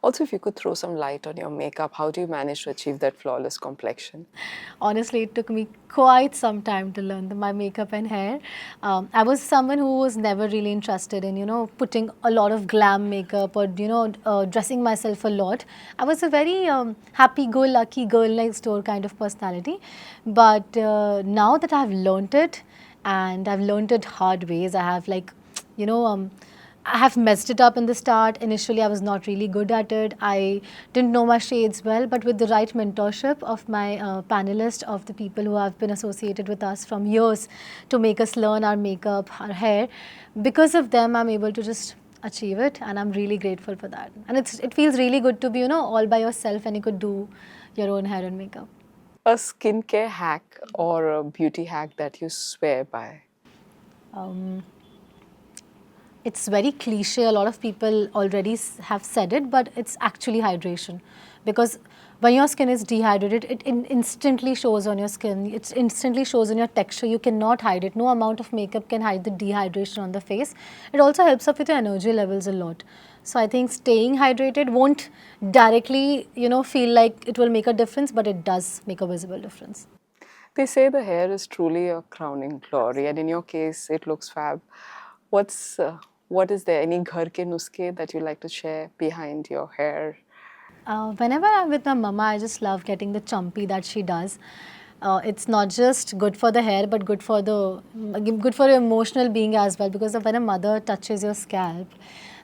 Also, if you could throw some light on your makeup, how do you manage to achieve that flawless complexion? Honestly, it took me quite some time to learn my makeup and hair. I was someone who was never really interested in, putting a lot of glam makeup or, dressing myself a lot. I was a very happy-go-lucky girl next door kind of personality. But now that I've learned it, and I've learned it hard ways, I have like, you know, I have messed it up in the start. Initially, I was not really good at it. I didn't know my shades well, but with the right mentorship of my panelist, of the people who have been associated with us from years to make us learn our makeup, our hair, because of them, I'm able to just achieve it, and I'm really grateful for that. And it feels really good to be, all by yourself, and you could do your own hair and makeup. A skincare hack or a beauty hack that you swear by? Um, it's very cliche. A lot of people already have said it, but it's actually hydration. Because when your skin is dehydrated, it instantly shows on your skin. It instantly shows in your texture. You cannot hide it. No amount of makeup can hide the dehydration on the face. It also helps up with your energy levels a lot. So I think staying hydrated won't directly, feel like it will make a difference, but it does make a visible difference. They say the hair is truly a crowning glory, and in your case, it looks fab. What's what is there? Any ghar ke nuske that you like to share behind your hair? Whenever I'm with my mama, I just love getting the chumpy that she does. It's not just good for the hair, but good for your emotional being as well. Because when a mother touches your scalp,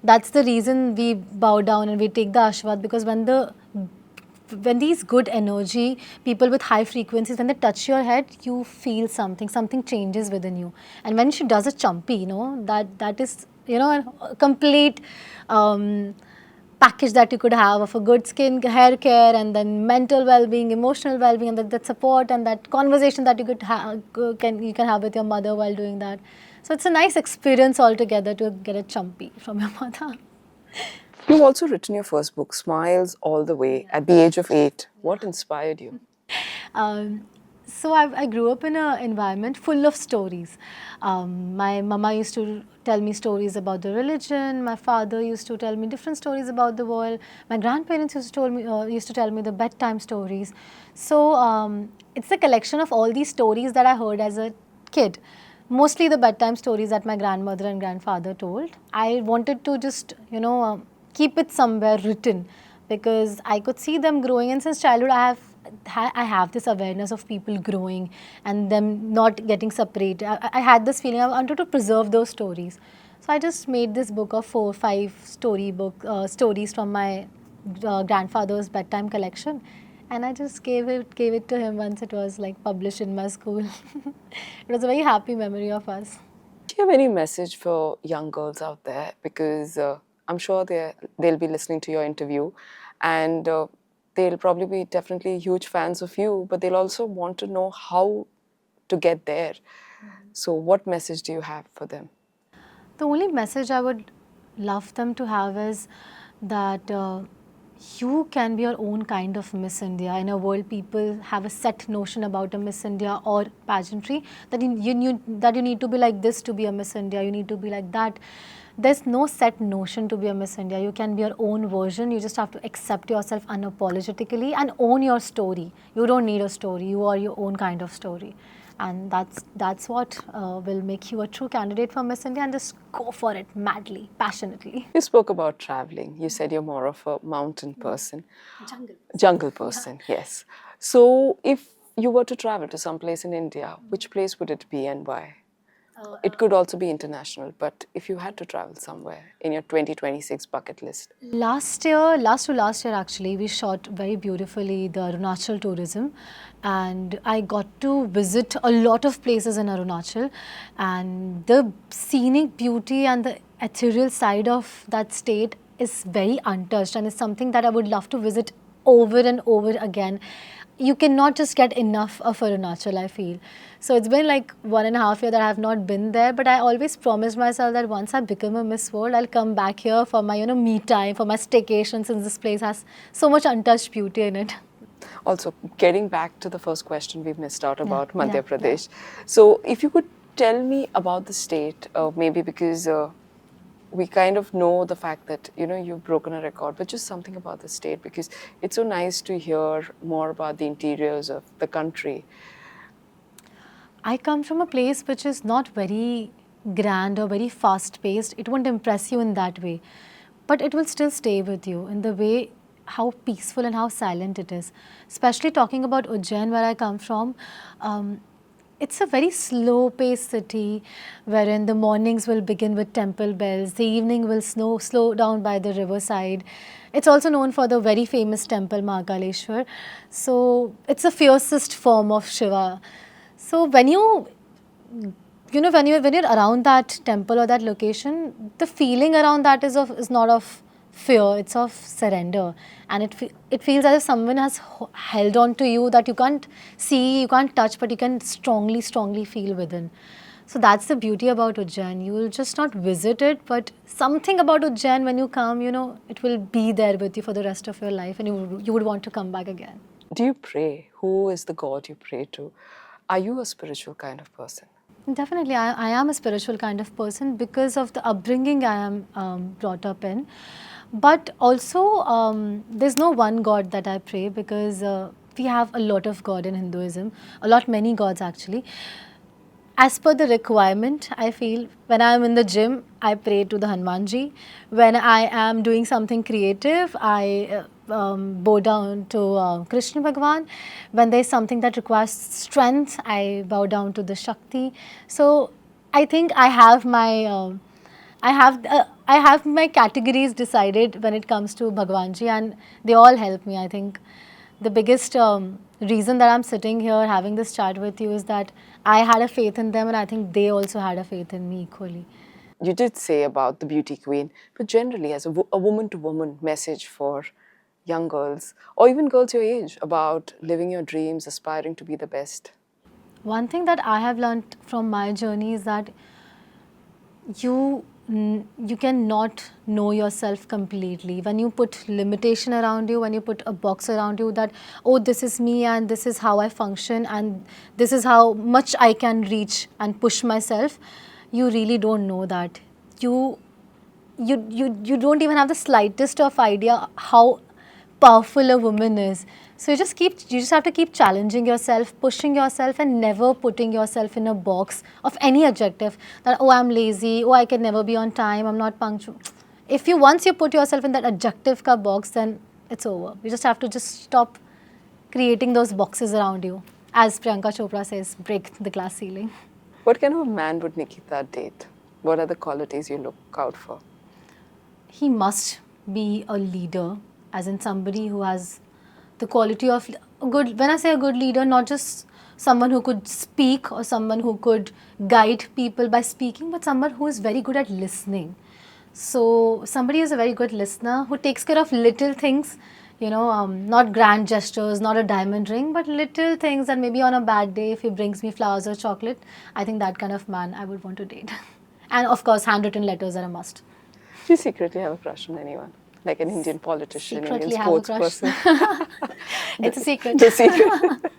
that's the reason we bow down and we take the ashwad. Because when these good energy people with high frequencies, when they touch your head, you feel something changes within you. And when she does a chumpy, that is a complete package that you could have of a good skin hair care, and then mental well-being, emotional well-being, and that support and that conversation that you could you can have with your mother while doing that. So it's a nice experience altogether to get a chumpy from your mother. You've also written your first book, Smiles All the Way, at the age of 8. What inspired you? Um, I grew up in an environment full of stories. My mama used to tell me stories about the religion. My father used to tell me different stories about the world. My grandparents used to tell me the bedtime stories. It's a collection of all these stories that I heard as a kid. Mostly the bedtime stories that my grandmother and grandfather told. I wanted to just, keep it somewhere written, because I could see them growing, and since childhood I have this awareness of people growing and them not getting separate. I had this feeling I wanted to preserve those stories. So I just made this book of 4 or 5 stories from my grandfather's bedtime collection, and I just gave it to him once it was like published in my school. It was a very happy memory of us. Do you have any message for young girls out there? Because I'm sure they'll be listening to your interview, and they'll probably be definitely huge fans of you, but they'll also want to know how to get there. So, what message do you have for them? The only message I would love them to have is that you can be your own kind of Miss India. In a world, people have a set notion about a Miss India or pageantry, that that you need to be like this to be a Miss India, you need to be like that. There's no set notion to be a Miss India. You can be your own version. You just have to accept yourself unapologetically and own your story. You don't need a story. You are your own kind of story, and that's what will make you a true candidate for Miss India. And just go for it madly, passionately. You spoke about traveling. You said you're more of a mountain person, Jungle. jungle person, yes. So, if you were to travel to some place in India, which place would it be and why? It could also be international, but if you had to travel somewhere in your 2026 bucket list. Last year actually, we shot very beautifully the Arunachal tourism, and I got to visit a lot of places in Arunachal, and the scenic beauty and the ethereal side of that state is very untouched, and it's something that I would love to visit over and over again. You cannot just get enough of Arunachal, I feel. So it's been like 1.5 years that I have not been there, but I always promised myself that once I become a Miss World, I'll come back here for my, me time, for my staycation, since this place has so much untouched beauty in it. Also, getting back to the first question we missed out about Yeah, Madhya yeah. Pradesh. So, if you could tell me about the state, maybe because we kind of know the fact that, you know, you've broken a record, but just something about the state, because it's so nice to hear more about the interiors of the country. I come from a place which is not very grand or very fast paced. It won't impress you in that way, but it will still stay with you in the way how peaceful and how silent it is. Especially talking about Ujjain, where I come from, it's a very slow paced city wherein the mornings will begin with temple bells, the evening will slow down by the riverside. It's also known for the very famous temple Mahakaleshwar. So it's a fiercest form of Shiva. So when you're around that temple or that location, the feeling around that is not of fear, it's of surrender, and it feels as if someone has held on to you that you can't see, you can't touch, but you can strongly feel within. So that's the beauty about Ujjain. You will just not visit it, but something about Ujjain, when you come, it will be there with you for the rest of your life, and you would want to come back again. Do you pray? Who is the God you pray to? Are you a spiritual kind of person? Definitely, I am a spiritual kind of person because of the upbringing I am brought up in. But also, there's no one God that I pray, because we have a lot of God in Hinduism, many gods actually. As per the requirement, I feel when I am in the gym, I pray to the Hanumanji. When I am doing something creative, I bow down to Krishna Bhagwan. When there is something that requires strength, I bow down to the Shakti. So I think I have my categories decided when it comes to Bhagwanji, and they all help me. I think the biggest reason that I'm sitting here having this chat with you is that I had a faith in them, and I think they also had a faith in me equally. You did say about the beauty queen, but generally, as a woman to woman message for young girls, or even girls your age, about living your dreams, aspiring to be the best. One thing that I have learned from my journey is that you cannot know yourself completely. When you put limitation around you, when you put a box around you that, oh, this is me and this is how I function and this is how much I can reach and push myself, you really don't know that. You don't even have the slightest of idea how powerful a woman is. So you just have to keep challenging yourself, pushing yourself, and never putting yourself in a box of any adjective that, oh, I'm lazy, oh, I can never be on time, I'm not punctual. If you once you put yourself in that adjective ka box, then it's over. You just have to just stop creating those boxes around you. As Priyanka Chopra says, break the glass ceiling. What kind of a man would Nikita date? What are the qualities you look out for? He must be a leader, as in somebody who has the quality of a good, when I say a good leader, not just someone who could speak or someone who could guide people by speaking, but someone who is very good at listening. So somebody who's a very good listener, who takes care of little things, not grand gestures, not a diamond ring, but little things that maybe on a bad day, if he brings me flowers or chocolate, I think that kind of man I would want to date. And of course, handwritten letters are a must. Do you secretly have a crush on anyone? Like an Indian politician, Secretly Indian have a sports crush. person? It's a secret. The secret.